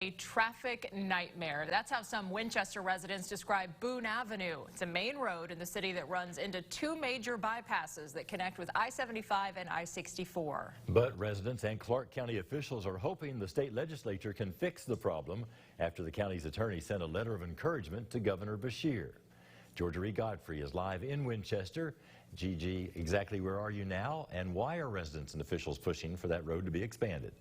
A traffic nightmare. That's how some Winchester residents describe Boone Avenue. It's a main road in the city that runs into two major bypasses that connect with I-75 and I-64. But residents and Clark County officials are hoping the state legislature can fix the problem after the county's attorney sent a letter of encouragement to Governor Beshear. Georgia Reed Godfrey is live in Winchester. Gigi, exactly where are you now, and why are residents and officials pushing for that road to be expanded?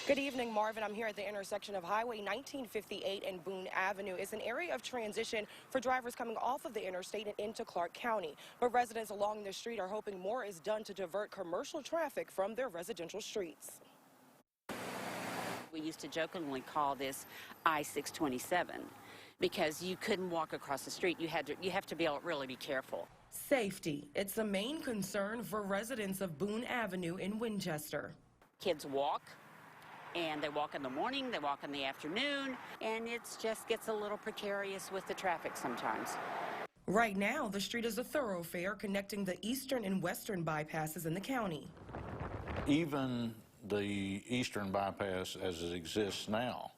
Good evening, Marvin. I'm here at the intersection of Highway 1958 and Boone Avenue. It's an area of transition for drivers coming off of the interstate and into Clark County. But residents along the street are hoping more is done to divert commercial traffic from their residential streets. We used to jokingly call this I-627 because you couldn't walk across the street. You have to really be careful. Safety. It's the main concern for residents of Boone Avenue in Winchester. Kids walk. And they walk in the morning, they walk in the afternoon, and it just gets a little precarious with the traffic sometimes. Right now, the street is a thoroughfare connecting the eastern and western bypasses in the county. Even the eastern bypass as it exists now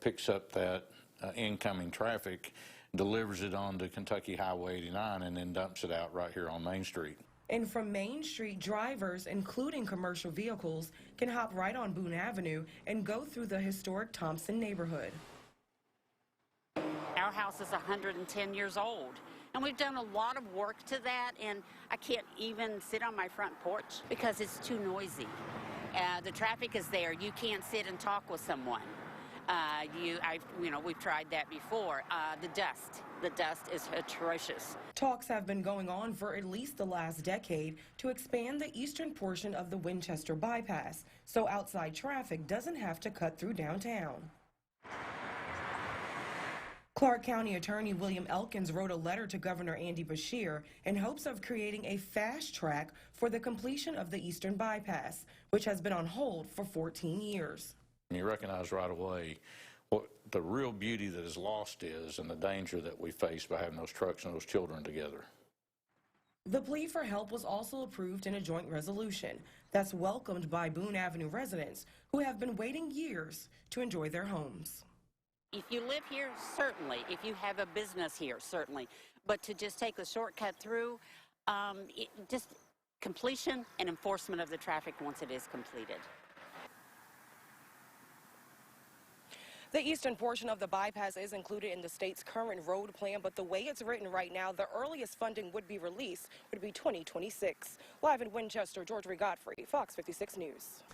picks up that incoming traffic, delivers it onto Kentucky Highway 89, and then dumps it out right here on Main Street. And from Main Street, drivers, including commercial vehicles, can hop right on Boone Avenue and go through the historic Thompson neighborhood. Our house is 110 years old, and we've done a lot of work to that, and I can't even sit on my front porch because it's too noisy. The traffic is there. You can't sit and talk with someone. We've tried that before. The dust is atrocious. Talks have been going on for at least the last decade to expand the eastern portion of the Winchester bypass so outside traffic doesn't have to cut through downtown. Clark County Attorney William Elkins wrote a letter to Governor Andy Beshear in hopes of creating a fast track for the completion of the eastern bypass, which has been on hold for 14 years. You recognize right away what the real beauty that is lost is and the danger that we face by having those trucks and those children together. The plea for help was also approved in a joint resolution that's welcomed by Boone Avenue residents who have been waiting years to enjoy their homes. If you live here, certainly. If you have a business here, certainly. But to just take the shortcut through, just completion and enforcement of the traffic once it is completed. The eastern portion of the bypass is included in the state's current road plan, but the way it's written right now, the earliest funding would be released would be 2026. Live in Winchester, Georgia Reed Godfrey, Fox 56 News.